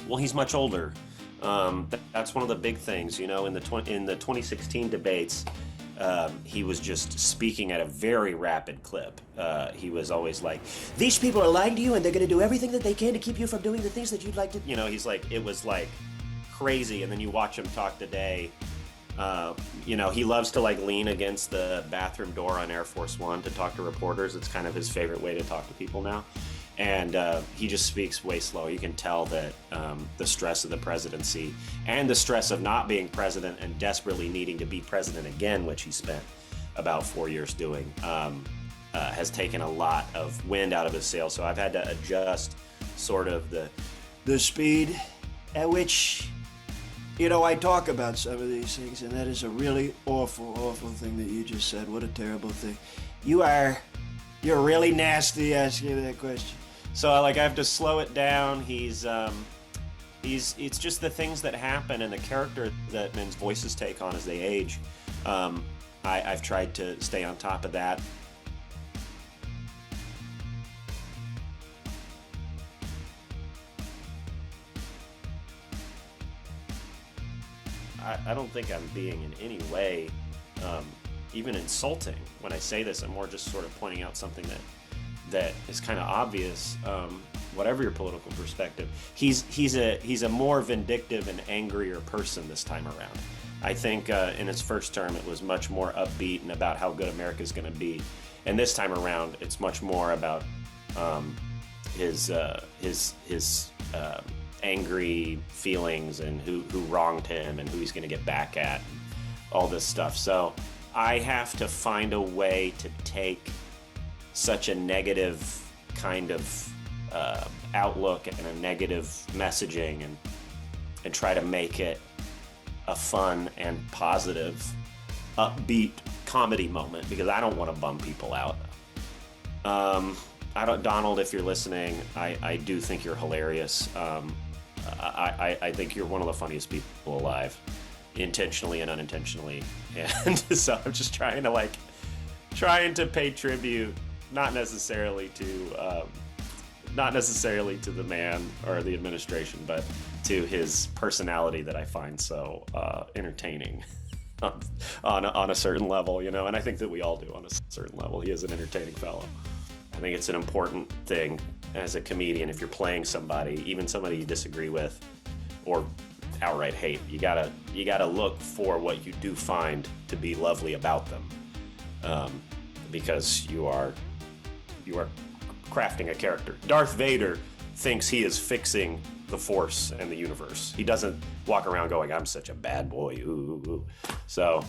Well, he's much older. That's one of the big things, in the 2016 debates. He was just speaking at a very rapid clip. He was always like, these people are lying to you and they're going to do everything that they can to keep you from doing the things that you'd like to. He's like, it was like crazy. And then you watch him talk today. He loves to like lean against the bathroom door on Air Force One to talk to reporters. It's kind of his favorite way to talk to people now. And he just speaks way slow. You can tell that the stress of the presidency and the stress of not being president and desperately needing to be president again, which he spent about 4 years doing, has taken a lot of wind out of his sails. So I've had to adjust sort of the speed at which, I talk about some of these things. And that is a really awful, awful thing that you just said. What a terrible thing. You're really nasty asking that question. So I have to slow it down. It's just the things that happen and the character that men's voices take on as they age. I've tried to stay on top of that. I don't think I'm being in any way even insulting when I say this. I'm more just sort of pointing out something that is kind of obvious, whatever your political perspective. He's a more vindictive and angrier person this time around. I think in his first term it was much more upbeat and about how good America's going to be, and this time around it's much more about his angry feelings and who wronged him and who he's going to get back at, all this stuff. So I have to find a way to take such a negative kind of outlook and a negative messaging and try to make it a fun and positive, upbeat comedy moment, because I don't want to bum people out. Donald, if you're listening, I do think you're hilarious. I think you're one of the funniest people alive, intentionally and unintentionally. And so I'm just trying to pay tribute, not necessarily to the man or the administration, but to his personality that I find so entertaining on a certain level, and I think that we all do on a certain level. He is an entertaining fellow. I think it's an important thing as a comedian, if you're playing somebody, even somebody you disagree with or outright hate, you gotta look for what you do find to be lovely about them, because you are crafting a character. Darth Vader thinks he is fixing the Force and the universe. He doesn't walk around going, "I'm such a bad boy." Ooh, ooh. So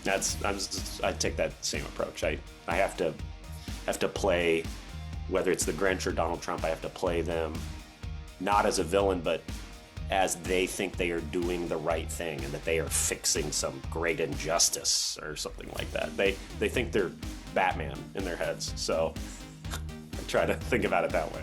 I take that same approach. I have to play, whether it's the Grinch or Donald Trump, I have to play them not as a villain, but as they think they are doing the right thing and that they are fixing some great injustice or something like that. They think they're Batman in their heads. So I try to think about it that way.